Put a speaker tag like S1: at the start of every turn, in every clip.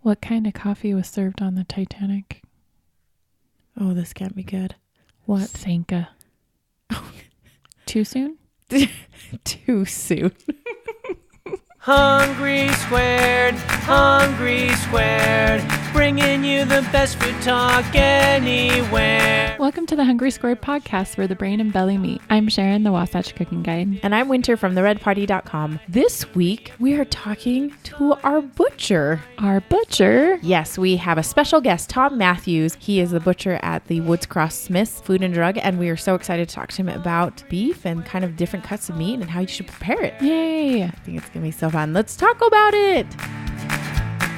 S1: What kind of coffee was served on the Titanic?
S2: Oh, this can't be good. What?
S1: Sanka. Too soon?
S2: Too soon.
S3: Hungry Squared, bringing you the best food talk anywhere.
S1: Welcome to the Hungry Squared podcast where the brain and belly meet. I'm Sharon, the Wasatch Cooking Guide.
S2: And I'm Winter from theredparty.com. This week, we are talking to our butcher.
S1: Our butcher?
S2: Yes, we have a special guest, Tom Matthews. He is the butcher at the Woodscross Smith's Food and Drug, and we are so excited to talk to him about beef and kind of different cuts of meat and how you should prepare it.
S1: Yay!
S2: I think it's going to be so fun. Let's talk about it.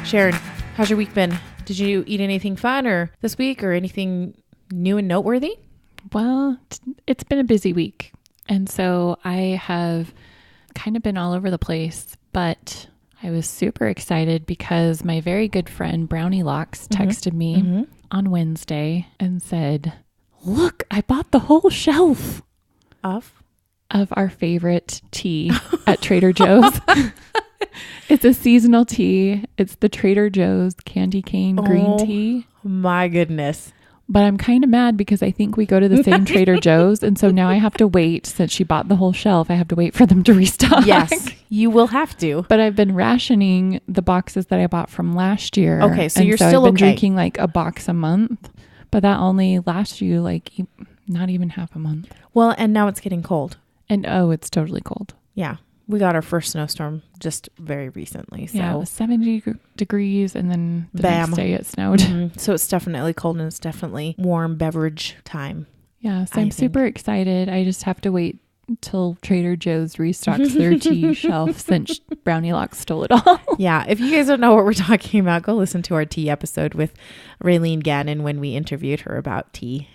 S2: Sharon, how's your week been? Did you eat anything fun or this week or anything new and noteworthy?
S1: Well, it's been a busy week. And so I have kind of been all over the place, but I was super excited because my very good friend Brownie Locks texted me on Wednesday and said, "Look, I bought the whole shelf of our favorite tea at Trader Joe's." It's a seasonal tea. It's the Trader Joe's candy cane green tea.
S2: My goodness.
S1: But I'm kind of mad because I think we go to the same Trader Joe's. And so now I have to wait. Since she bought the whole shelf, I have to wait for them to restock.
S2: Yes, you will have to.
S1: But I've been rationing the boxes that I bought from last year.
S2: Okay, so you're
S1: I've
S2: still
S1: been
S2: okay.
S1: drinking like a box a month. But that only lasts you like not even half a month.
S2: Well, and now it's getting cold.
S1: And it's totally cold.
S2: Yeah. We got our first snowstorm just very recently. So.
S1: Yeah, it was 70 degrees and then the
S2: Bam.
S1: next day it snowed.
S2: So it's definitely cold and it's definitely warm beverage time.
S1: Yeah, so I'm super excited. I just have to wait until Trader Joe's restocks their tea shelf since Brownie Locks stole it all.
S2: Yeah, if you guys don't know what we're talking about, go listen to our tea episode with Raylene Gannon when we interviewed her about tea.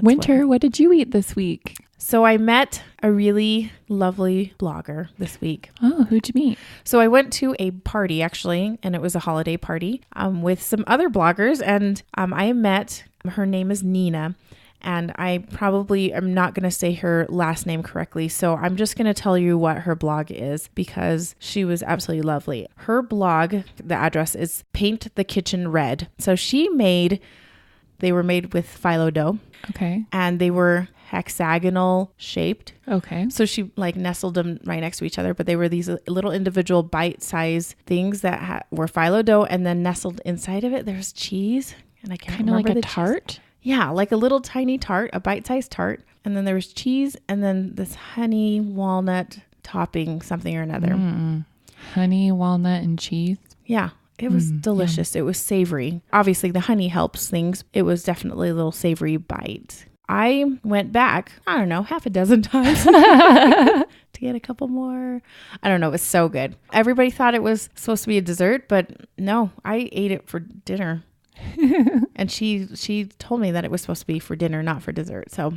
S1: Winter, what did you eat this week?
S2: So I met a really lovely blogger this week.
S1: Oh, who'd you meet?
S2: So I went to a party actually, and it was a holiday party with some other bloggers, and I met, her name is Nina, and I probably am not going to say her last name correctly. So I'm just going to tell you what her blog is because she was absolutely lovely. Her blog, the address is Paint the Kitchen Red. So they were made with phyllo dough.
S1: Okay.
S2: And they were hexagonal shaped.
S1: Okay.
S2: So she like nestled them right next to each other, but they were these little individual bite-sized things that were phyllo dough, and then nestled inside of it, there's cheese. And I can't remember
S1: like a
S2: the
S1: tart?
S2: Cheese. Yeah, like a little tiny tart, a bite-sized tart. And then there was cheese and then this honey walnut topping, something or another.
S1: Honey, walnut, and cheese.
S2: Yeah. It was delicious. Yum. It was savory. Obviously, the honey helps things. It was definitely a little savory bite. I went back, I don't know, half a dozen times to get a couple more. I don't know. It was so good. Everybody thought it was supposed to be a dessert, but no, I ate it for dinner. And she told me that it was supposed to be for dinner, not for dessert. So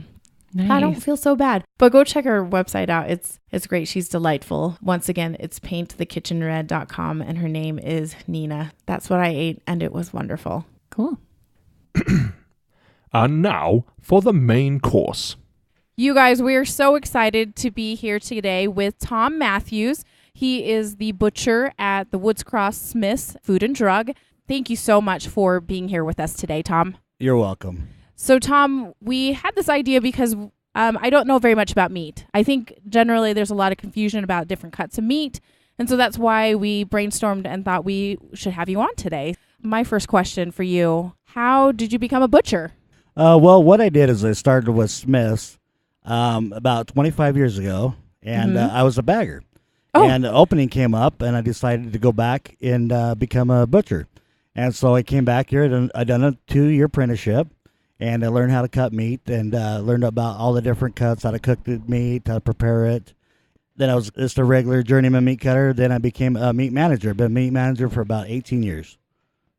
S2: nice. I don't feel so bad. But go check her website out. It's great. She's delightful. Once again, it's paintthekitchenred.com and her name is Nina. That's what I ate and it was wonderful.
S1: Cool.
S4: And now for the main course.
S2: You guys, we are so excited to be here today with Tom Matthews. He is the butcher at the Woodscross Smith's Food and Drug. Thank you so much for being here with us today, Tom.
S5: You're welcome.
S2: So, Tom, we had this idea because I don't know very much about meat. I think generally there's a lot of confusion about different cuts of meat. And so that's why we brainstormed and thought we should have you on today. My first question for you, how did you become a butcher?
S5: Well, what I did is I started with Smith's about 25 years ago, and I was a bagger.
S2: Oh.
S5: And the opening came up, and I decided to go back and become a butcher. And so I came back here, and I done a 2-year apprenticeship. And I learned how to cut meat and learned about all the different cuts, how to cook the meat, how to prepare it. Then I was just a regular journeyman meat cutter. Then I became a meat manager. Been meat manager for about 18 years.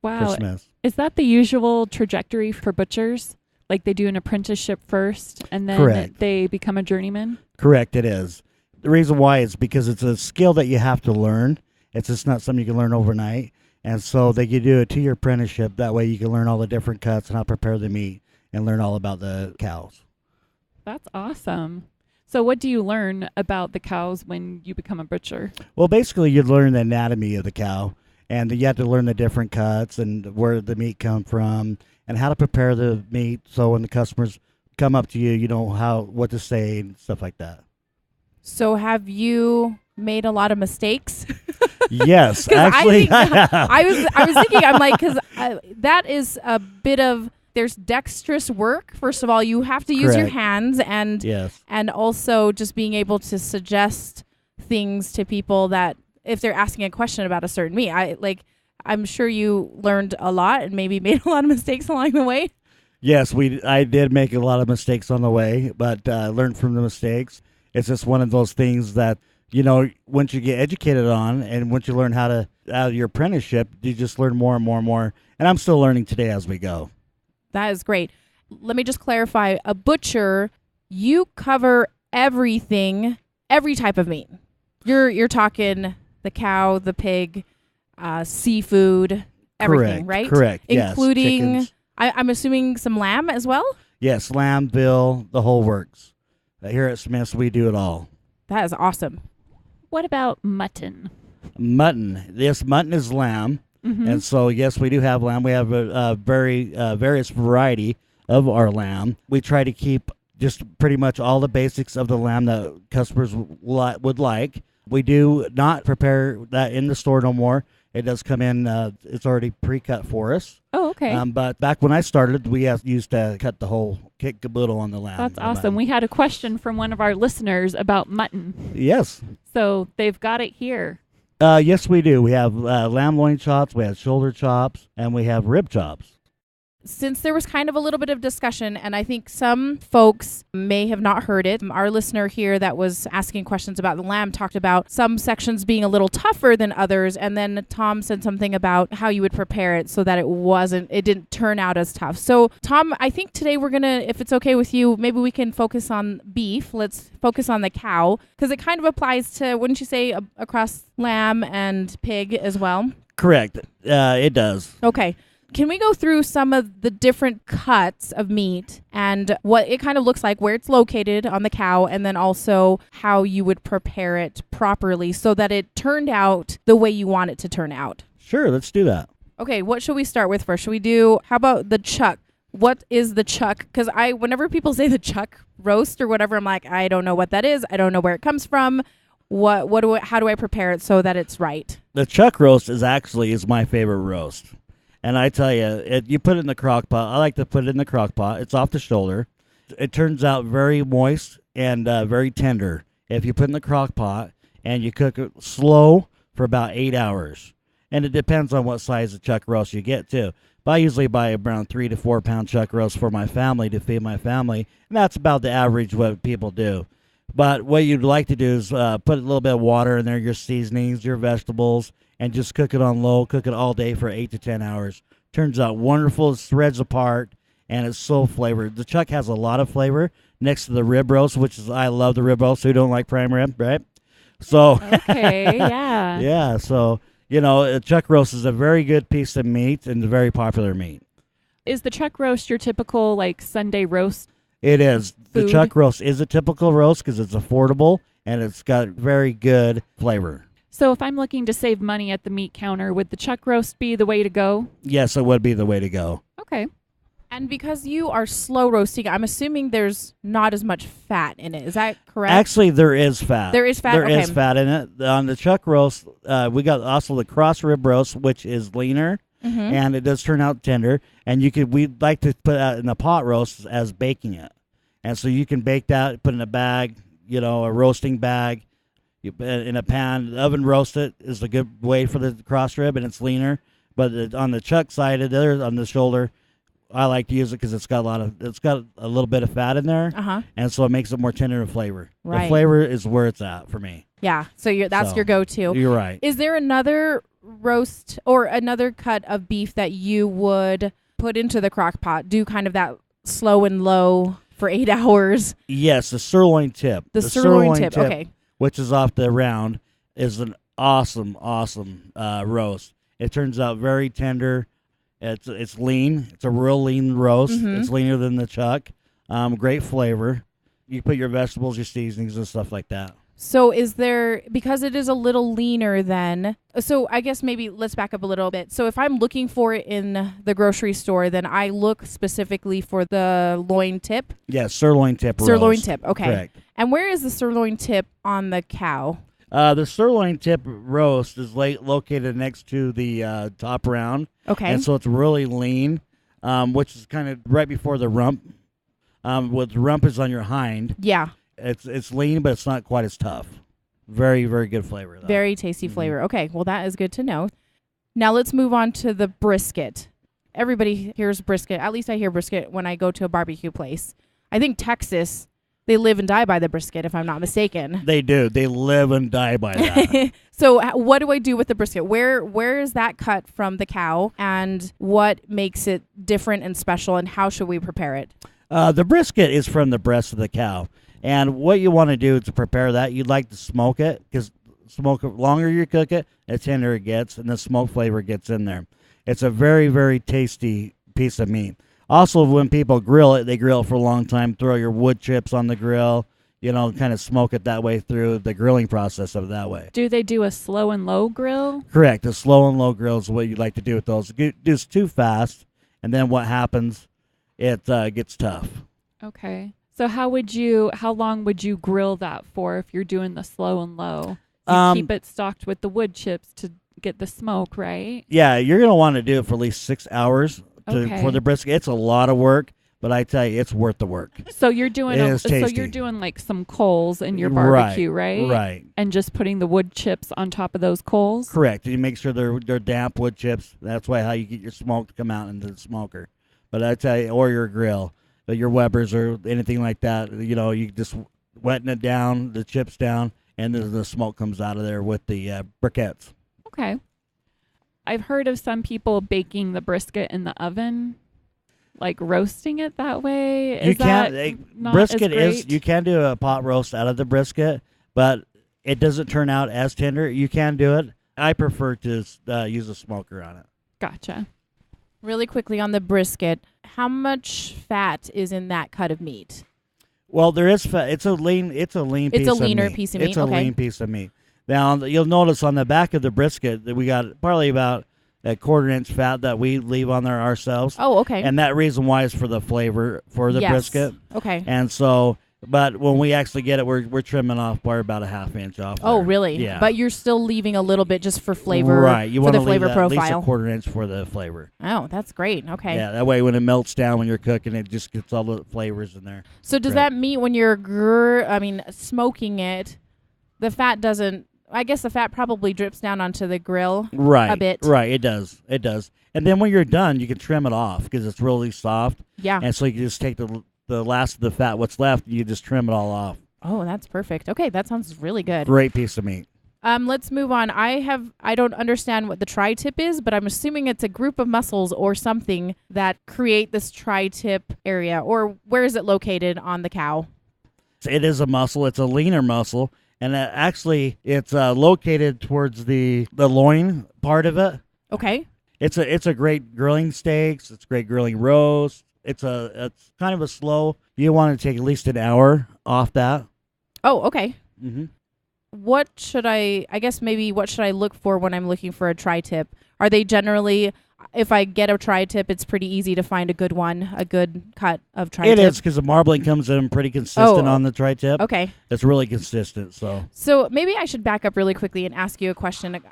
S1: Wow. Is that the usual trajectory for butchers? Like they do an apprenticeship first and then they become a journeyman?
S5: Correct, it is. The reason why is because it's a skill that you have to learn. It's just not something you can learn overnight. And so they can do a 2-year apprenticeship. That way you can learn all the different cuts and how to prepare the meat and learn all about the cows.
S1: That's awesome. So what do you learn about the cows when you become a butcher?
S5: Well, basically you learn the anatomy of the cow. And you have to learn the different cuts and where the meat come from and how to prepare the meat. So when the customers come up to you, you know what to say and stuff like that.
S2: So have you made a lot of mistakes?
S5: Yes, actually,
S2: I was thinking, I'm like, because that is a bit of, there's dexterous work. First of all, you have to use your
S5: Correct.
S2: hands and also just being able to suggest things to people that if they're asking a question about a certain meat. I'm sure you learned a lot and maybe made a lot of mistakes along the way.
S5: Yes, I did make a lot of mistakes on the way, but learned from the mistakes. It's just one of those things that, once you get educated on and once you learn how to, out of your apprenticeship, you just learn more and more and more. And I'm still learning today as we go.
S2: That is great. Let me just clarify. A butcher, you cover everything, every type of meat. You're talking the cow, the pig, seafood, everything, right?
S5: Correct.
S2: Including,
S5: Yes,
S2: I'm assuming some lamb as well?
S5: yes, lamb, veal, the whole works. Here at Smith's, we do it all.
S2: That is awesome.
S1: What about mutton?
S5: Mutton. Yes, mutton is lamb.
S1: Mm-hmm.
S5: And so, yes, we do have lamb. We have a very various variety of our lamb. We try to keep just pretty much all the basics of the lamb that customers would like. We do not prepare that in the store no more. It does come in. It's already pre-cut for us.
S1: Oh, okay.
S5: But back when I started, we used to cut the whole kit caboodle on the lamb.
S1: That's awesome.
S5: Mutton.
S1: We had a question from one of our listeners about mutton.
S5: Yes.
S1: So they've got it here.
S5: Yes, we do. We have lamb loin chops, we have shoulder chops, and we have rib chops.
S2: Since there was kind of a little bit of discussion, and I think some folks may have not heard it, our listener here that was asking questions about the lamb talked about some sections being a little tougher than others, and then Tom said something about how you would prepare it so that it didn't turn out as tough. So, Tom, I think today we're going to, if it's okay with you, maybe we can focus on beef. Let's focus on the cow, because it kind of applies to, wouldn't you say, across lamb and pig as well?
S5: Correct. It does.
S2: Okay. Can we go through some of the different cuts of meat and what it kind of looks like, where it's located on the cow, and then also how you would prepare it properly so that it turned out the way you want it to turn out?
S5: Sure, let's do that.
S2: Okay, what should we start with first? How about the chuck? What is the chuck? Because whenever people say the chuck roast or whatever, I'm like, I don't know what that is. I don't know where it comes from. How do I prepare it so that it's right?
S5: The chuck roast is my favorite roast. And I tell you, you put it in the crock pot. I like to put it in the crock pot. It's off the shoulder. It turns out very moist and very tender if you put it in the crock pot and you cook it slow for about 8 hours. And it depends on what size of chuck roast you get, too. But I usually buy around 3 to 4 pound chuck roast for my family to feed my family. And that's about the average what people do. But what you'd like to do is put a little bit of water in there, your seasonings, your vegetables, and just cook it on low, cook it all day for 8 to 10 hours. Turns out wonderful, it spreads apart, and it's so flavored. The chuck has a lot of flavor next to the rib roast, I love the rib roast, so you don't like prime rib, right? So,
S1: Okay, yeah.
S5: yeah, so, a chuck roast is a very good piece of meat and a very popular meat.
S1: Is the chuck roast your typical, Sunday roast?
S5: It is.
S1: Food?
S5: The chuck roast is a typical roast because it's affordable, and it's got very good flavor.
S1: So if I'm looking to save money at the meat counter, would the chuck roast be the way to go?
S5: Yes, it would be the way to go.
S1: Okay.
S2: And because you are slow roasting, I'm assuming there's not as much fat in it. Is that correct?
S5: Actually, there is fat.
S2: There is fat?
S5: There
S2: Okay.
S5: is fat in it. On the chuck roast, we got also the cross rib roast, which is leaner, and it does turn out tender. And we'd like to put that in the pot roast as baking it. And so you can bake that, put in a bag, a roasting bag. You put it in a pan, oven roast it is a good way for the cross rib, and it's leaner. But on the chuck side, on the shoulder, I like to use it because it's got a little bit of fat in there, and so it makes it more tender in flavor.
S2: Right.
S5: The flavor is where it's at for me.
S2: Yeah, so that's your go-to.
S5: You're right.
S2: Is there another roast or another cut of beef that you would put into the crock pot? Do kind of that slow and low for 8 hours?
S5: Yes, the sirloin tip.
S2: The sirloin tip, okay.
S5: Which is off the round, is an awesome roast. It turns out very tender. It's lean. It's a real lean roast. It's leaner than the chuck. Great flavor. You put your vegetables, your seasonings, and stuff like that.
S2: So is there, because it is a little leaner then, so I guess maybe let's back up a little bit. So if I'm looking for it in the grocery store, then I look specifically for the loin tip?
S5: Yeah, sirloin tip roast.
S2: Sirloin tip, okay.
S5: Correct.
S2: And where is the sirloin tip on the cow?
S5: The sirloin tip roast is located next to the top round.
S2: Okay.
S5: And so it's really lean, which is kind of right before the rump. What the rump is on your hind.
S2: Yeah.
S5: It's lean, but it's not quite as tough. Very, very good flavor, though.
S2: Very tasty flavor. Okay, well, that is good to know. Now let's move on to the brisket. Everybody hears brisket. At least I hear brisket when I go to a barbecue place. I think Texas, they live and die by the brisket, if I'm not mistaken.
S5: They do. They live and die by that.
S2: So what do I do with the brisket? Where is that cut from the cow, and what makes it different and special, and how should we prepare it?
S5: The brisket is from the breast of the cow. And what you want to do to prepare that, you'd like to smoke it, because longer you cook it, the tender it gets, and the smoke flavor gets in there. It's a very, very tasty piece of meat. Also, when people grill it, they grill it for a long time. Throw your wood chips on the grill, kind of smoke it that way through the grilling process of it that way.
S1: Do they do a slow and low grill?
S5: Correct. The slow and low grill is what you like to do with those. Do it too fast, and then what happens, it gets tough.
S1: Okay. So how long would you grill that for if you're doing the slow and low? You keep it stocked with the wood chips to get the smoke, right?
S5: Yeah, you're going to want to do it for at least 6 hours for the brisket. It's a lot of work, but I tell you, it's worth the work.
S1: So you're doing like some coals in your barbecue, right?
S5: Right.
S1: And just putting the wood chips on top of those coals?
S5: Correct. You make sure they're damp wood chips. That's how you get your smoke to come out into the smoker. But I tell you, or your grill. Your Weber's or anything like that, you just wetting it down, the chips down, and then the smoke comes out of there with the briquettes.
S1: Okay. I've heard of some people baking the brisket in the oven, like roasting it that way. You can do a pot roast out of the brisket, but it doesn't turn out as tender. You can do it. I prefer to use a smoker on it. Gotcha.
S2: Really quickly on the brisket, how much fat is in that cut of meat?
S5: Well, there is fat. It's a leaner piece of meat.
S2: It's a leaner piece of meat.
S5: It's a lean piece of meat. Now, you'll notice on the back of the brisket that we got probably about a 1/4 inch fat that we leave on there ourselves.
S2: Oh, okay.
S5: And that reason why is for the flavor for the brisket.
S2: Okay.
S5: And so, but when we actually get it, we're trimming off by about a 1/2 inch off.
S2: Oh,
S5: there.
S2: really?
S5: Yeah.
S2: But you're still leaving a little bit just for flavor.
S5: Right. You want
S2: the
S5: to
S2: flavor
S5: leave
S2: profile.
S5: at least a 1/4 inch for the flavor.
S2: Oh, that's great. Okay.
S5: Yeah. That way, when it melts down when you're cooking, it just gets all the flavors in there.
S2: So does that mean when you're smoking it, the fat doesn't? I guess the fat probably drips down onto the grill a bit.
S5: Right, it does. And then when you're done, you can trim it off because it's really soft.
S2: Yeah.
S5: And so you can just take the last of the fat, what's left, you just trim it all off.
S2: Oh, that's perfect. Okay, that sounds really good.
S5: Great piece of meat.
S2: Let's move on. I don't understand what the tri-tip is, but I'm assuming it's a group of muscles or something that create this tri-tip area. Or where is it located on the cow?
S5: It is a muscle. It's a leaner muscle. And actually, it's located towards the loin part of it.
S2: Okay.
S5: It's a great grilling steaks. It's great grilling roast. It's kind of a slow. You want to take at least an hour off that.
S2: Oh, okay.
S5: Mm-hmm.
S2: What should I look for when I'm looking for a tri-tip? Are they generally, if I get a tri-tip, it's pretty easy to find a good one, a good cut of tri-tip?
S5: It is, because the marbling comes in pretty consistent on the tri-tip.
S2: Okay.
S5: It's really consistent.
S2: So maybe I should back up really quickly and ask you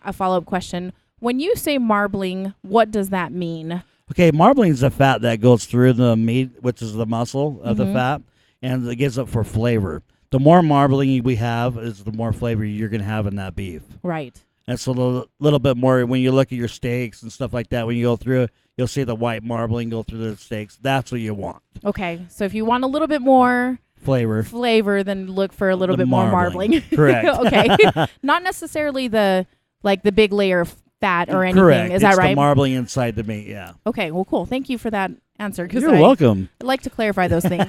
S2: a follow-up question. When you say marbling, what does that mean?
S5: Okay, marbling is the fat that goes through the meat, which is the muscle of the fat, and it gives it for flavor. The more marbling we have is the more flavor you're going to have in that beef.
S2: Right.
S5: And so a little bit more, when you look at your steaks and stuff like that, when you go through it, you'll see the white marbling go through the steaks. That's what you want.
S2: Okay, so if you want a little bit more flavor, then look for a little bit more marbling.
S5: Correct.
S2: Okay. Not necessarily the big layer of fat or anything.
S5: Correct.
S2: Is that right?
S5: It's the marbling inside the meat, yeah.
S2: Okay, well, cool. Thank you for that answer.
S5: You're welcome.
S2: I like to clarify those things.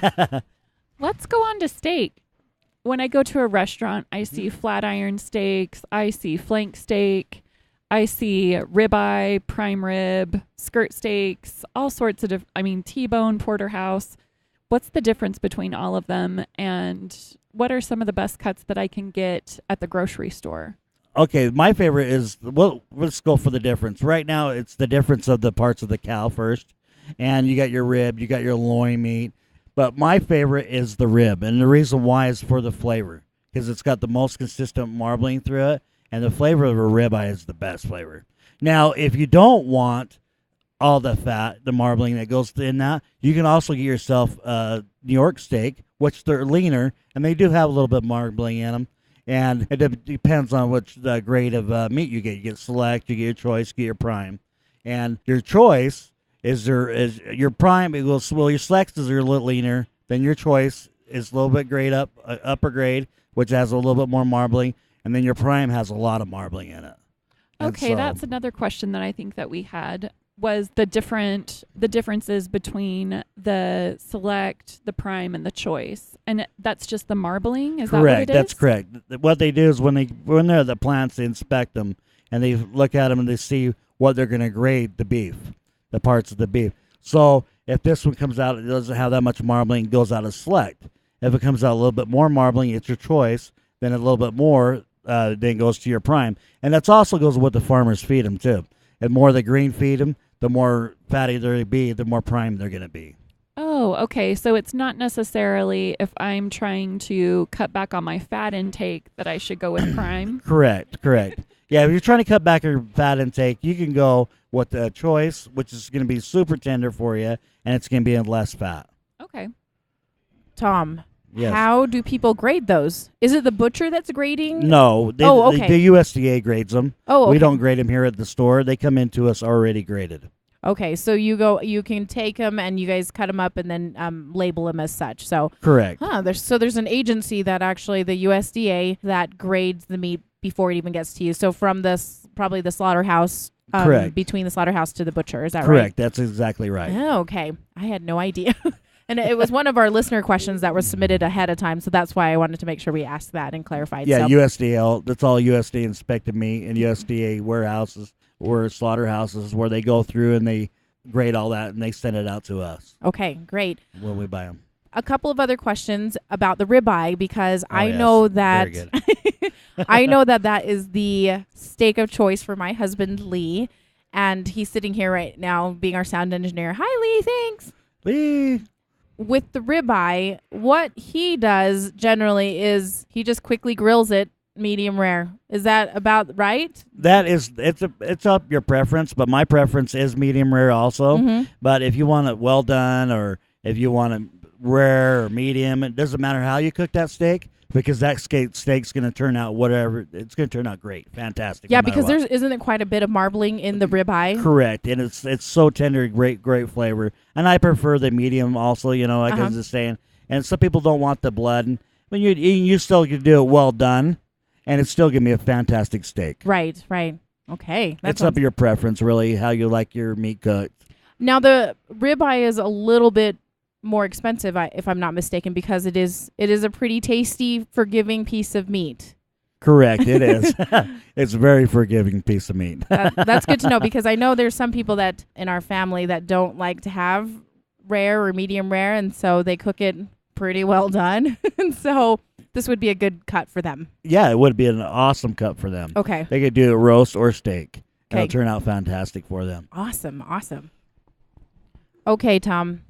S1: Let's go on to steak. When I go to a restaurant, I see flat iron steaks, I see flank steak, I see ribeye, prime rib, skirt steaks, all sorts of T-bone, porterhouse. What's the difference between all of them, and what are some of the best cuts that I can get at the grocery store?
S5: Okay, my favorite is, well, let's go for the difference. Right now, it's the difference of the parts of the cow first. And you got your rib, you got your loin meat. But my favorite is the rib. And the reason why is for the flavor. Because it's got the most consistent marbling through it. And the flavor of a ribeye is the best flavor. Now, if you don't want all the fat, the marbling that goes in that, you can also get yourself a New York steak, which they're leaner. And they do have a little bit of marbling in them. And it depends on which grade of meat you get. You get select, you get your choice, you get your prime. And your choice is your prime. It goes, well, your select is a little leaner. Then your choice is a little bit grade upper grade, which has a little bit more marbling. And then your prime has a lot of marbling in it.
S1: Okay, that's another question that I think that we had was the differences between the select, the prime, and the choice. And that's just the marbling? Is
S5: correct.
S1: That what it is?
S5: That's correct. What they do is when they're at the plants, they inspect them and they look at them and they see what they're going to grade the beef, the parts of the beef. So if this one comes out, it doesn't have that much marbling, it goes out as select. If it comes out a little bit more marbling, it's your choice. Then a little bit more, then goes to your prime. And that also goes with what the farmers feed them too. The more the green feed them, the more fatty they're going to be, the more prime they're going to be.
S1: Oh, okay. So it's not necessarily if I'm trying to cut back on my fat intake that I should go with prime?
S5: Correct. Yeah, if you're trying to cut back your fat intake, you can go with the choice, which is going to be super tender for you, and it's going to be in less fat.
S1: Okay.
S2: Tom,
S5: yes.
S2: How do people grade those? Is it the butcher that's grading?
S5: No.
S2: Okay.
S5: The USDA grades them.
S2: Oh, okay.
S5: We don't grade them here at the store. They come into us already graded.
S2: Okay, so you can take them and you guys cut them up and then label them as such. So
S5: correct.
S2: There's an agency that actually the USDA that grades the meat before it even gets to you. So from probably the slaughterhouse,
S5: correct,
S2: between the slaughterhouse to the butcher. Is that right?
S5: Correct. That's exactly right.
S2: Oh, okay, I had no idea. And it was one of our listener questions that was submitted ahead of time, so that's why I wanted to make sure we asked that and clarified.
S5: Yeah,
S2: so.
S5: USDA. That's all USDA inspected meat and USDA warehouses or slaughterhouses where they go through and they grade all that and they send it out to us.
S2: Okay, great.
S5: When we buy them.
S2: A couple of other questions about the ribeye because I
S5: yes.
S2: know that
S5: Very good.
S2: I know that is the steak of choice for my husband Lee, and he's sitting here right now being our sound engineer. Hi Lee, thanks.
S5: Lee.
S2: With the ribeye, what he does generally is he just quickly grills it medium rare. Is that about right?
S5: That is, it's up your preference, but my preference is medium rare also.
S2: Mm-hmm.
S5: But if you want it well done or if you want it rare or medium, it doesn't matter how you cook that steak because that steak's going to turn out whatever. It's going to turn out great, fantastic.
S2: Yeah,
S5: no
S2: because isn't it quite a bit of marbling in the ribeye?
S5: Correct, and it's so tender, great flavor. And I prefer the medium also. You know, like I was just saying. And some people don't want the blood. And when you still can do it well done. And it's still going to be a fantastic steak.
S2: Right. Okay.
S5: It's up to your preference, really, how you like your meat cooked.
S2: Now, the ribeye is a little bit more expensive, if I'm not mistaken, because it is a pretty tasty, forgiving piece of meat.
S5: Correct, it is. It's a very forgiving piece of meat.
S2: That's good to know, because I know there's some people that in our family that don't like to have rare or medium rare, and so they cook it pretty well done. And so this would be a good cut for them.
S5: Yeah, it would be an awesome cut for them.
S2: Okay.
S5: They could do a roast or steak.
S2: Okay.
S5: It'll turn out fantastic for them.
S2: Awesome. Okay, Tom.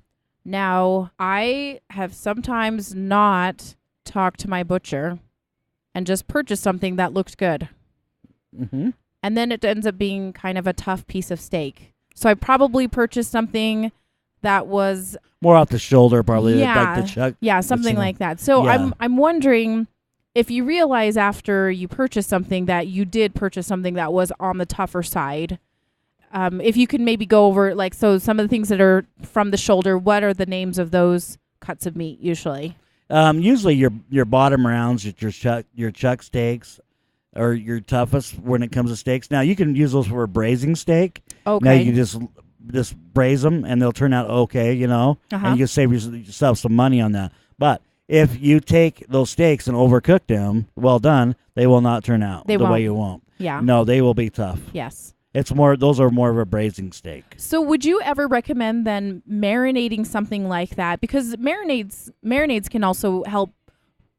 S2: Now, I have sometimes not talked to my butcher and just purchased something that looked good.
S5: Mm-hmm.
S2: And then it ends up being kind of a tough piece of steak. So I probably purchased something that was
S5: more off the shoulder, probably.
S2: Yeah,
S5: like the chuck.
S2: Yeah, something like that. So
S5: yeah.
S2: I'm wondering if you realize after you purchase something that you did purchase something that was on the tougher side. If you could maybe go over so some of the things that are from the shoulder, what are the names of those cuts of meat usually?
S5: Usually your bottom rounds, your chuck steaks, or your toughest when it comes to steaks. Now you can use those for a braising steak.
S2: Okay.
S5: Now you can just braise them and they'll turn out okay, you know, and you can save yourself some money on that. But if you take those steaks and overcook them, well done, they will not turn out the way you want.
S2: Yeah.
S5: No, they will be tough.
S2: Yes.
S5: Those are more of a braising steak.
S2: So would you ever recommend then marinating something like that? Because marinades can also help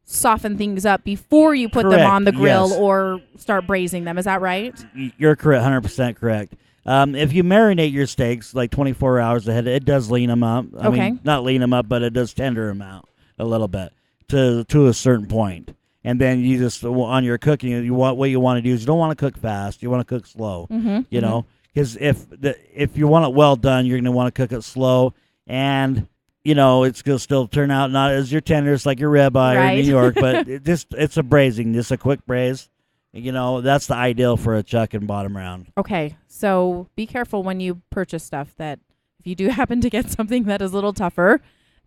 S2: soften things up before you put them
S5: Correct,
S2: on the grill
S5: yes.
S2: or start braising them. Is that right?
S5: You're correct, 100% correct. If you marinate your steaks like 24 hours ahead, it does lean them up. I mean, not lean them up, but it does tender them out a little bit to a certain point. And then you just, on your cooking, what you want to do is you don't want to cook fast. You want to cook slow, you know, because if you want it well done, you're going to want to cook it slow. And, you know, it's going to still turn out not as your tender, it's like your ribeye or New York, but it's a braising, just a quick braise. You know, that's the ideal for a chuck and bottom round.
S2: Okay, so be careful when you purchase stuff that if you do happen to get something that is a little tougher,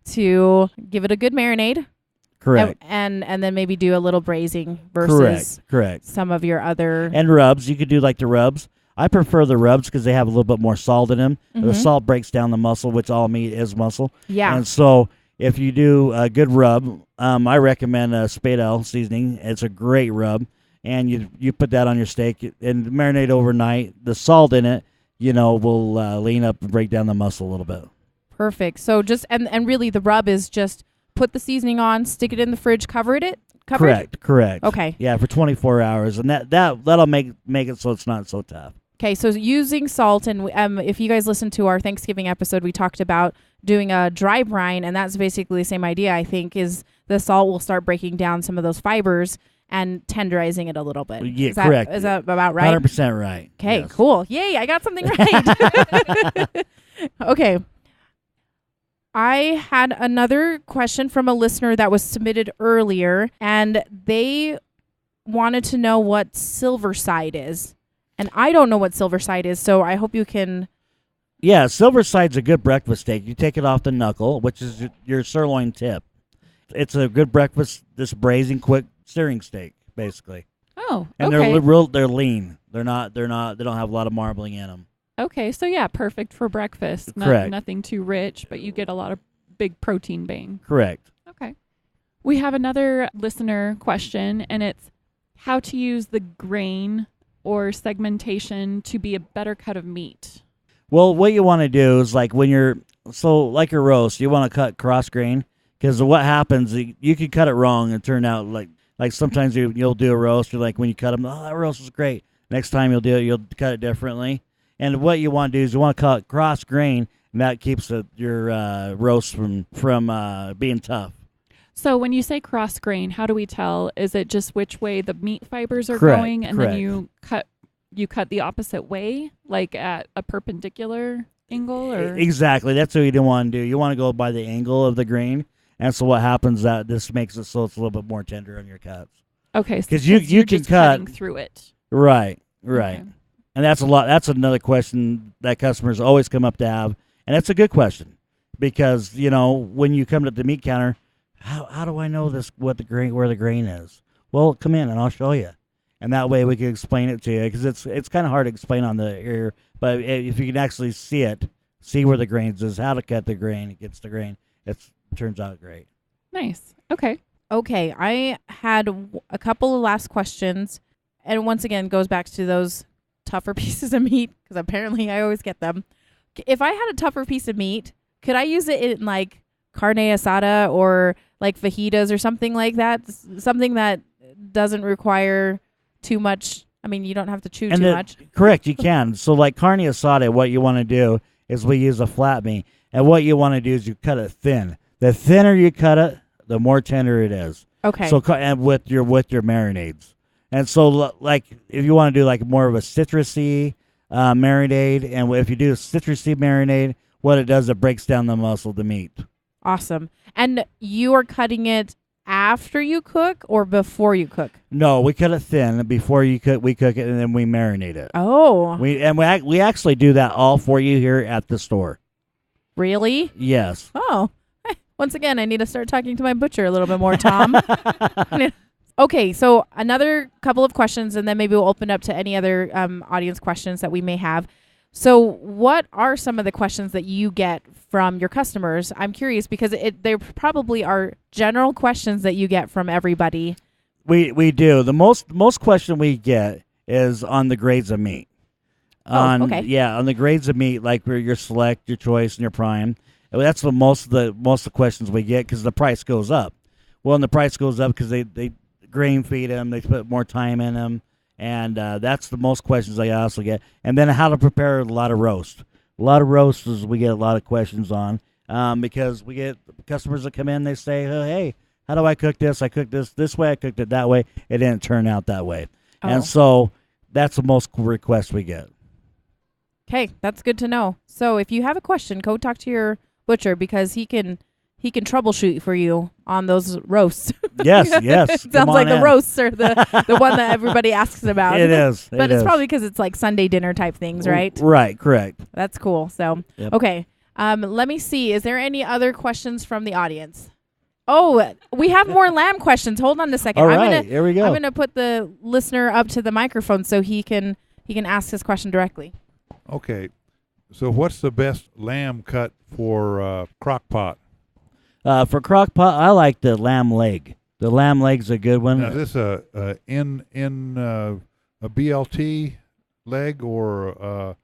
S2: to give it a good marinade.
S5: Correct.
S2: And then maybe do a little braising versus
S5: correct.
S2: some of your other...
S5: And rubs. You could do like the rubs. I prefer the rubs because they have a little bit more salt in them. The salt breaks down the muscle, which all meat is muscle. Yeah. And so if you do a good rub, I recommend Spadel seasoning. It's a great rub. And you put that on your steak and marinate overnight. The salt in it, you know, will lean up and break down the muscle a little bit.
S2: Perfect. So just and really the rub is just put the seasoning on, stick it in the fridge, cover it.
S5: Correct.
S2: Okay.
S5: Yeah, for 24 hours, and that'll make it so it's not so tough.
S2: Okay, so using salt, and if you guys listen to our Thanksgiving episode, we talked about doing a dry brine, and that's basically the same idea. I think is the salt will start breaking down some of those fibers and tenderizing it a a little bit.
S5: Yeah, correct.
S2: Is that about right?
S5: 100% right.
S2: Okay,
S5: yes.
S2: Cool. Yay, I got something right. Okay. I had another question from a listener that was submitted earlier, and they wanted to know what silver side is. And I don't know what silver side is, so I hope you can...
S5: Yeah, silver side's a good breakfast steak. You take it off the knuckle, which is your sirloin tip. It's a good breakfast, this braising, quick searing steak, basically.
S1: Oh,
S5: and
S1: okay.
S5: they're lean. They don't have a lot of marbling in them.
S1: Okay, so yeah, perfect for breakfast.
S5: Correct.
S1: Nothing too rich, but you get a lot of big protein bang.
S5: Correct.
S1: Okay. We have another listener question, and it's how to use the grain or segmentation to be a better cut of meat.
S5: Well, what you want to do is like like your roast, you want to cut cross grain because what happens, you can cut it wrong and turn out like sometimes you'll do a roast, you're like when you cut them, oh, that roast is great. Next time you'll cut it differently. And what you want to do is you want to cut cross grain, and that keeps your roast from being tough.
S1: So when you say cross grain, how do we tell? Is it just which way the meat fibers are
S5: Correct,
S1: going, and
S5: correct.
S1: then you cut the opposite way, like at a perpendicular angle? Or
S5: Exactly. That's what you don't want to do. You want to go by the angle of the grain, and so what happens that this makes it so it's a little bit more tender on your cuts.
S1: Okay,
S5: because you can
S1: just
S5: cut
S1: through it.
S5: Right.
S1: Okay.
S5: And that's that's another question that customers always come up to have, and it's a good question because when you come to the meat counter, how do I know where the grain is? Well, come in and I'll show you, and that way we can explain it to you because it's kind of hard to explain on the air, but if you can actually see where the grains is, how to cut the grain, it gets the grain, it turns out great.
S1: Nice. Okay,
S2: I had a couple of last questions, and once again goes back to those tougher pieces of meat because apparently I always get them. If I had a tougher piece of meat, could I use it in like carne asada or like fajitas or something like that? Something that doesn't require too much. I mean, you don't have to chew too much.
S5: Correct, you can. So like carne asada, what you want to do is we use a flat meat, and what you want to do is you cut it thin. The thinner you cut it, the more tender it is.
S2: Okay.
S5: So and with your marinades. And so, like, if you want to do like more of a citrusy marinade, and if you do a citrusy marinade, what it does, it breaks down the muscle, the meat.
S2: Awesome. And you are cutting it after you cook or before you cook?
S5: No, we cut it thin before you cook. We cook it and then we marinate it.
S2: Oh.
S5: We actually do that all for you here at the store.
S2: Really?
S5: Yes.
S2: Oh. Once again, I need to start talking to my butcher a little bit more, Tom. Okay, so another couple of questions, and then maybe we'll open up to any other audience questions that we may have. So what are some of the questions that you get from your customers? I'm curious because there probably are general questions that you get from everybody.
S5: We do. The most question we get is on the grades of meat.
S2: Okay.
S5: Yeah, on the grades of meat, like your select, your choice, and your prime. That's most of the questions we get because the price goes up. Well, and the price goes up because they grain feed them. They put more time in them. And that's the most questions I also get. And then how to prepare a lot of roast. A lot of roasts we get a lot of questions on because we get customers that come in. They say, oh, hey, how do I cook this? I cooked this way. I cooked it that way. It didn't turn out that way.
S2: Oh.
S5: And so that's the most requests we get.
S2: Okay, that's good to know. So if you have a question, go talk to your butcher because he can troubleshoot for you on those roasts.
S5: Yes.
S2: It sounds like the roasts are the one that everybody asks about.
S5: It is.
S2: But it's probably because it's like Sunday dinner type things, right?
S5: Right, correct.
S2: That's cool. So,
S5: Yep.
S2: Okay. Let me see. Is there any other questions from the audience? Oh, we have more lamb questions. Hold on a second.
S5: All right, here we go.
S2: I'm going to put the listener up to the microphone so he can ask his question directly.
S6: Okay. So what's the best lamb cut for crock pot?
S5: For crock pot, I like the lamb leg. The lamb leg's a good one.
S6: Now, is this a BLT leg or a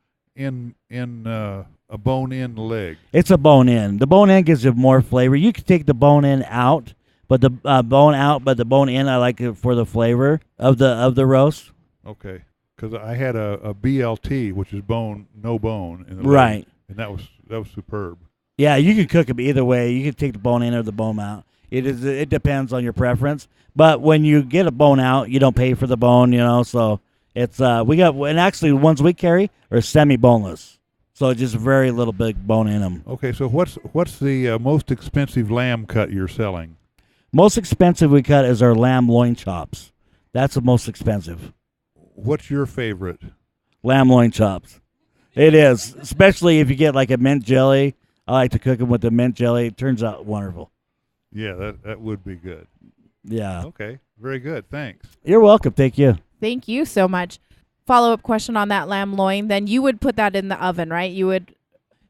S6: bone-in leg?
S5: It's a bone-in. The bone-in gives it more flavor. You can take the bone-in out, but the bone-in I like it for the flavor of the roast.
S6: Okay. Because I had a BLT, which is no bone in the
S5: Right.
S6: leg, and that was superb.
S5: Yeah, you can cook them either way. You can take the bone in or the bone out. It depends on your preference. But when you get a bone out, you don't pay for the bone, So it's and actually the ones we carry are semi-boneless, so just very little big bone in them.
S6: Okay, so what's the most expensive lamb cut you're selling?
S5: Most expensive we cut is our lamb loin chops. That's the most expensive.
S6: What's your favorite?
S5: Lamb loin chops. It is, especially if you get like a mint jelly. I like to cook them with the mint jelly. It turns out wonderful.
S6: Yeah, that would be good.
S5: Yeah.
S6: Okay, very good. Thanks.
S5: You're welcome. Thank you.
S2: Thank you so much. Follow-up question on that lamb loin. Then you would put that in the oven, right? You would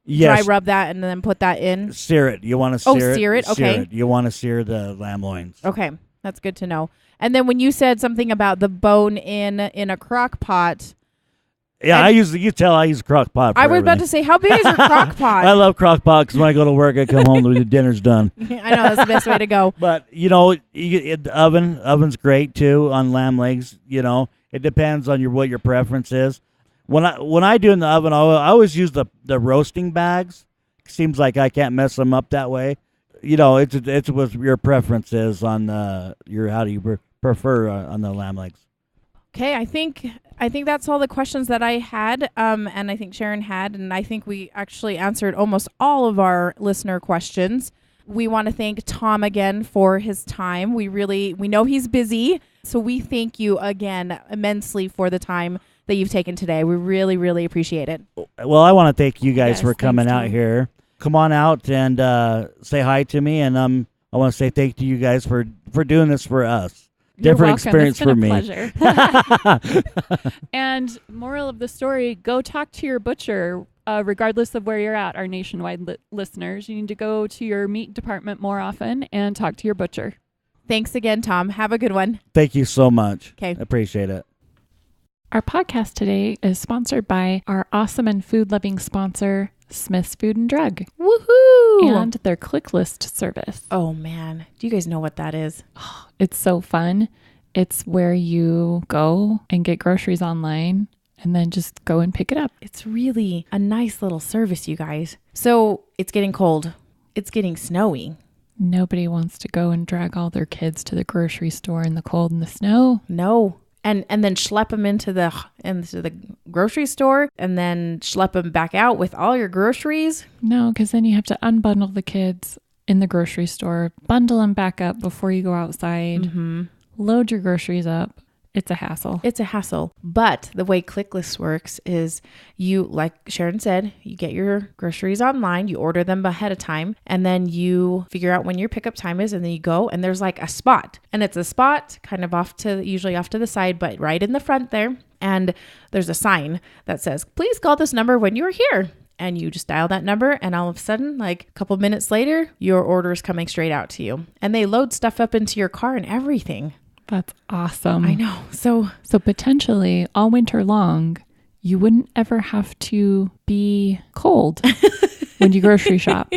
S2: dry rub that and then put that in?
S5: Sear it. You want to sear it?
S2: Sear it? Okay.
S5: Sear it. You want to sear the lamb loins.
S2: Okay, that's good to know. And then when you said something about the bone in a crock pot.
S5: Yeah, you can tell I use a crock pot.
S2: I was about to say, how big is your crock pot?
S5: I love crock pot because when I go to work, I come home, the dinner's done.
S2: I know, that's the best way to go.
S5: But, the oven's great too on lamb legs. It depends on what your preference is. When I do in the oven, I always use the roasting bags. Seems like I can't mess them up that way. It's what your preference is on how do you prefer on the lamb legs.
S2: Okay, I think that's all the questions that I had, and I think Sharon had, and I think we actually answered almost all of our listener questions. We want to thank Tom again for his time. We know he's busy, so we thank you again immensely for the time that you've taken today. We really, really appreciate it.
S5: Well, I want to thank you guys for coming out
S2: Tom.
S5: here. Come on out and say hi to me, and I want to say thank you guys for doing this for us. Different experience for me.
S1: It's been a pleasure. And moral of the story, go talk to your butcher, regardless of where you're at, our nationwide listeners. You need to go to your meat department more often and talk to your butcher.
S2: Thanks again, Tom. Have a good one.
S5: Thank you so much.
S2: Okay.
S5: Appreciate it.
S1: Our podcast today is sponsored by our awesome and food-loving sponsor, Smith's Food and Drug.
S2: Woohoo!
S1: And their click list service.
S2: Oh, man. Do you guys know what that is?
S1: It's so fun. It's where you go and get groceries online and then just go and pick it up.
S2: It's really a nice little service, you guys. So it's getting cold. It's getting snowy.
S1: Nobody wants to go and drag all their kids to the grocery store in the cold and the snow.
S2: No. And then schlep them into the grocery store and then schlep them back out with all your groceries.
S1: No, because then you have to unbundle the kids in the grocery store, bundle them back up before you go outside, load your groceries up. It's a hassle.
S2: It's a hassle. But the way ClickList works is you, like Sharon said, you get your groceries online, you order them ahead of time, and then you figure out when your pickup time is, and then you go, and there's like a spot. And it's a spot kind of usually off to the side, but right in the front there. And there's a sign that says, please call this number when you're here. And you just dial that number, and all of a sudden, like a couple minutes later, your order is coming straight out to you. And they load stuff up into your car and everything.
S1: That's awesome.
S2: I know. So
S1: potentially all winter long, you wouldn't ever have to be cold when you grocery shop.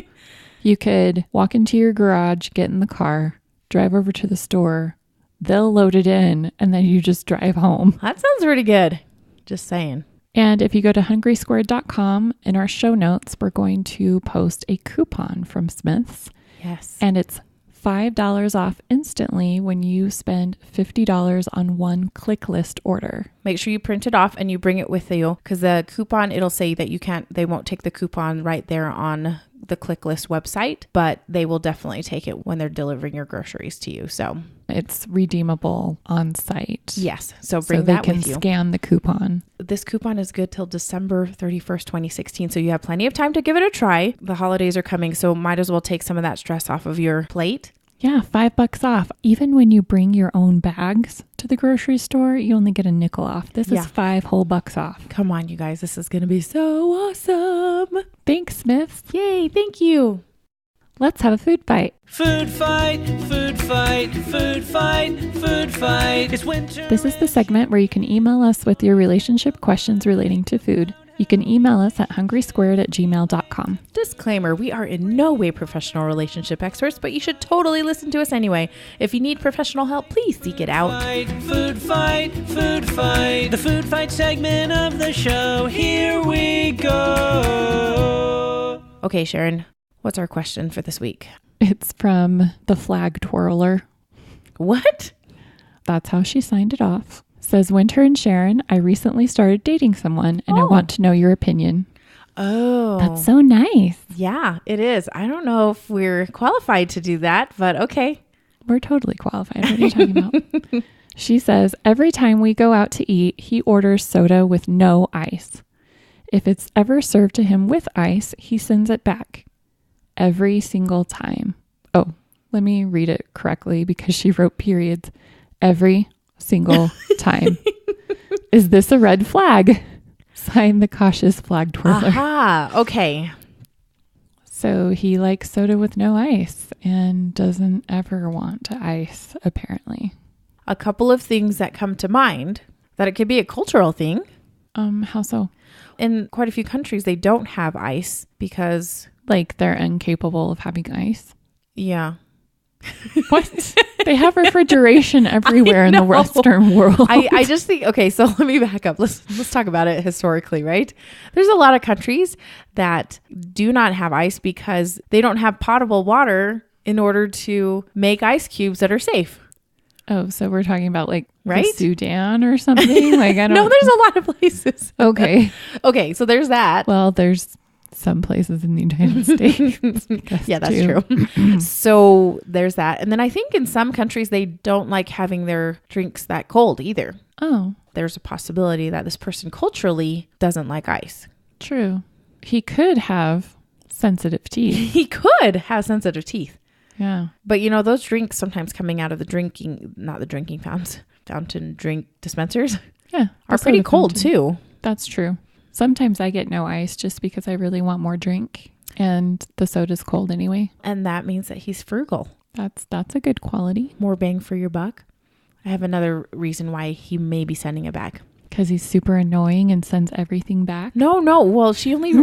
S1: You could walk into your garage, get in the car, drive over to the store, they'll load it in, and then you just drive home.
S2: That sounds pretty good. Just saying.
S1: And if you go to hungrysquared.com, in our show notes, we're going to post a coupon from Smith's.
S2: Yes.
S1: And it's $5 off instantly when you spend $50 on one click list order.
S2: Make sure you print it off and you bring it with you, because the coupon, it'll say that they won't take the coupon right there on the click list website, but they will definitely take it when they're delivering your groceries to you. So
S1: it's redeemable on site.
S2: yes. So bring that with you.
S1: They can scan the coupon.
S2: This coupon is good till December 31st, 2016. So you have plenty of time to give it a try. The holidays are coming, so might as well take some of that stress off of your plate.
S1: Yeah, $5 off. Even when you bring your own bags to the grocery store, you only get a nickel off. This is $5 whole off.
S2: Come on, you guys. This is going to be so awesome.
S1: Thanks, Smiths.
S2: Yay. Thank you.
S1: Let's have a food fight.
S3: Food fight, food fight, food fight, food fight. It's winter.
S1: This is the segment where you can email us with your relationship questions relating to food. You can email us at hungrysquared@gmail.com.
S2: Disclaimer, we are in no way professional relationship experts, but you should totally listen to us anyway. If you need professional help, please seek it out.
S3: Food fight, food fight. The food fight segment of the show. Here we go.
S2: Okay, Sharon, what's our question for this week?
S1: It's from the flag twirler.
S2: What?
S1: That's how she signed it off. Says, Winter and Sharon, I recently started dating someone and I want to know your opinion.
S2: Oh.
S1: That's so nice.
S2: Yeah, it is. I don't know if we're qualified to do that, but okay.
S1: We're totally qualified. What are you talking about? She says, every time we go out to eat, he orders soda with no ice. If it's ever served to him with ice, he sends it back. Every single time. Oh, let me read it correctly because she wrote periods. Every single time. Is this a red flag? Sign the cautious flag twirler.
S2: Aha, okay.
S1: So he likes soda with no ice and doesn't ever want to ice, apparently.
S2: A couple of things that come to mind, that it could be a cultural thing.
S1: How so?
S2: In quite a few countries, they don't have ice because...
S1: Like they're incapable of having ice?
S2: Yeah.
S1: What? They have refrigeration everywhere in the Western world.
S2: I just think, okay, so let me back up. Let's talk about it historically, right? There's a lot of countries that do not have ice because they don't have potable water in order to make ice cubes that are safe.
S1: Oh, so we're talking about like
S2: right?
S1: the Sudan or something? Like I don't
S2: No, there's a lot of places.
S1: Okay.
S2: Okay, so there's that.
S1: Well, there's some places in the United States.
S2: Yeah, that's true. So there's that. And then I think in some countries, they don't like having their drinks that cold either.
S1: Oh,
S2: There's a possibility that this person culturally doesn't like ice.
S1: true. He could have sensitive teeth.
S2: He could have sensitive teeth.
S1: Yeah.
S2: But you know, those drinks sometimes coming out of not the drinking fountain drink dispensers
S1: Yeah.
S2: are
S1: the
S2: pretty
S1: soda
S2: cold
S1: fountain.
S2: too.
S1: That's true. Sometimes I get no ice just because I really want more drink and the soda's cold anyway.
S2: And that means that he's frugal.
S1: That's a good quality.
S2: More bang for your buck. I have another reason why he may be sending it back.
S1: Because he's super annoying and sends everything back.
S2: No. Well, she only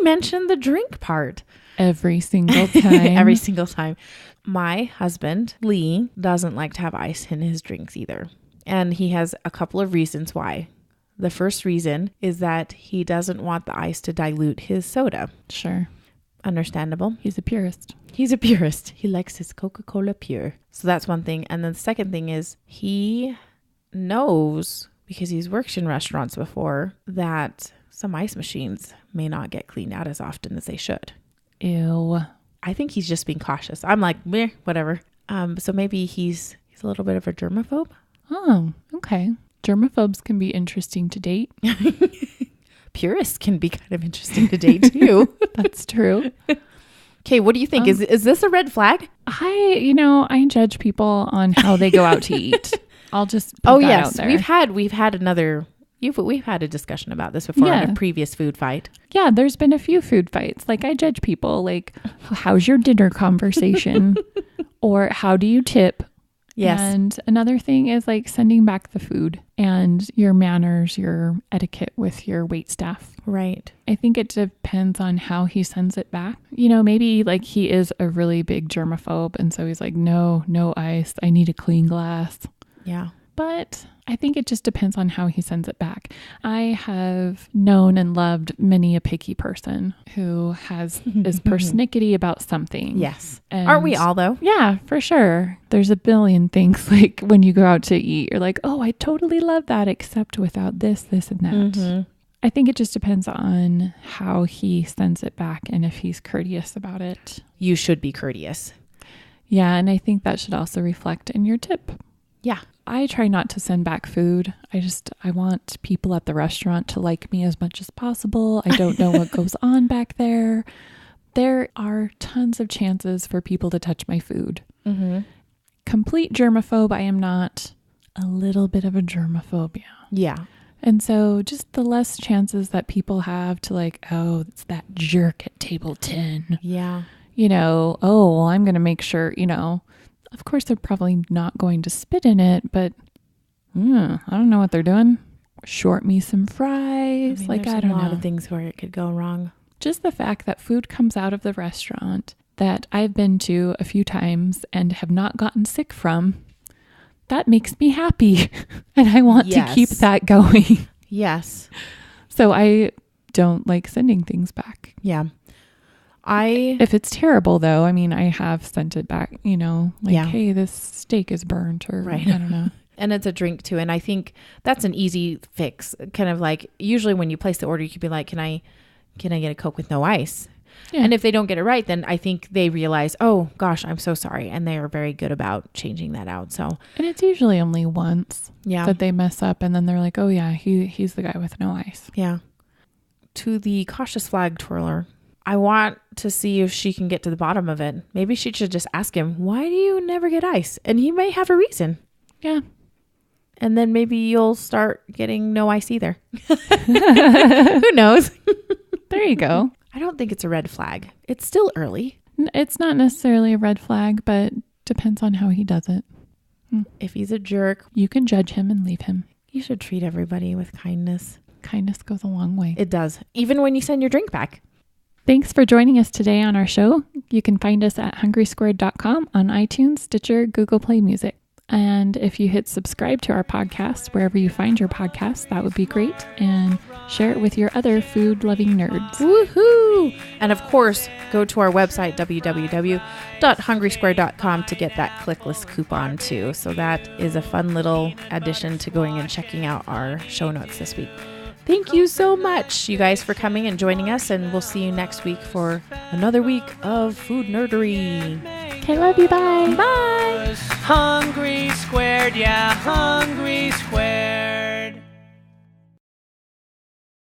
S2: mentioned the drink part.
S1: Every single time.
S2: Every single time. My husband, Lee, doesn't like to have ice in his drinks either. And he has a couple of reasons why. The first reason is that he doesn't want the ice to dilute his soda.
S1: Sure.
S2: Understandable.
S1: He's a purist.
S2: He's a purist. He likes his Coca-Cola pure. So that's one thing. And then the second thing is he knows, because he's worked in restaurants before, that some ice machines may not get cleaned out as often as they should.
S1: Ew.
S2: I think he's just being cautious. I'm like, meh, whatever. So maybe he's a little bit of a germaphobe.
S1: Oh, okay. Germaphobes can be interesting to date.
S2: Purists can be kind of interesting to date too.
S1: That's true.
S2: Okay, what do you think? Is this a red flag?
S1: I judge people on how they go out to eat. I'll just put that out there.
S2: We've had a discussion about this before in a previous food fight.
S1: Yeah, there's been a few food fights. Like I judge people like, how's your dinner conversation? Or how do you tip?
S2: Yes.
S1: And another thing is like sending back the food and your manners, your etiquette with your wait staff.
S2: Right.
S1: I think it depends on how he sends it back. You know, maybe like he is a really big germaphobe. And so he's like, no ice. I need a clean glass.
S2: Yeah.
S1: But I think it just depends on how he sends it back. I have known and loved many a picky person who is persnickety about something.
S2: Yes.
S1: And
S2: Aren't we all though?
S1: yeah, for sure. There's a billion things like when you go out to eat, you're like, oh, I totally love that, except without this, and that.
S2: Mm-hmm.
S1: I think it just depends on how he sends it back and if he's courteous about it.
S2: You should be courteous.
S1: Yeah, and I think that should also reflect in your tip.
S2: Yeah.
S1: I try not to send back food. I want people at the restaurant to like me as much as possible. I don't know what goes on back there. There are tons of chances for people to touch my food.
S2: Mm-hmm.
S1: Complete germaphobe, I am not. A little bit of a germophobia.
S2: Yeah.
S1: And so just the less chances that people have to like, oh, it's that jerk at table 10.
S2: Yeah.
S1: You know, oh, well, I'm going to make sure, you know, of course they're probably not going to spit in it, but I don't know what they're doing. Short me some fries.
S2: There's
S1: I don't
S2: a lot
S1: know.
S2: of things where it could go wrong.
S1: Just the fact that food comes out of the restaurant that I've been to a few times and have not gotten sick from, that makes me happy. And I want to keep that going.
S2: Yes.
S1: So I don't like sending things back.
S2: Yeah.
S1: If it's terrible though, I mean, I have sent it back, you know, like, hey, this steak is burnt or
S2: right.
S1: I don't know.
S2: And it's a drink too. And I think that's an easy fix. Kind of like usually when you place the order, you could be like, can I get a Coke with no ice? Yeah. And if they don't get it right, then I think they realize, oh gosh, I'm so sorry. And they are very good about changing that out. So,
S1: and it's usually only once that they mess up. And then they're like, oh yeah, he's the guy with no ice.
S2: Yeah. To the cautious flag twirler, I want to see if she can get to the bottom of it. Maybe she should just ask him, why do you never get ice? And he may have a reason.
S1: Yeah.
S2: And then maybe you'll start getting no ice either. Who knows?
S1: There you go.
S2: I don't think it's a red flag. It's still early.
S1: It's not necessarily a red flag, but depends on how he does it.
S2: If he's a jerk,
S1: you can judge him and leave him.
S2: You should treat everybody with kindness.
S1: Kindness goes a long way.
S2: It does. Even when you send your drink back.
S1: Thanks for joining us today on our show. You can find us at hungrysquared.com on iTunes, Stitcher, Google Play Music. And if you hit subscribe to our podcast, wherever you find your podcast, that would be great. And share it with your other food-loving nerds.
S2: Woohoo! And of course, go to our website, www.hungrysquared.com to get that clickless coupon too. So that is a fun little addition to going and checking out our show notes this week. Thank you so much, you guys, for coming and joining us. And we'll see you next week for another week of food nerdery.
S1: Okay, love you. Bye.
S2: Bye.
S3: Hungry Squared, yeah, Hungry Squared.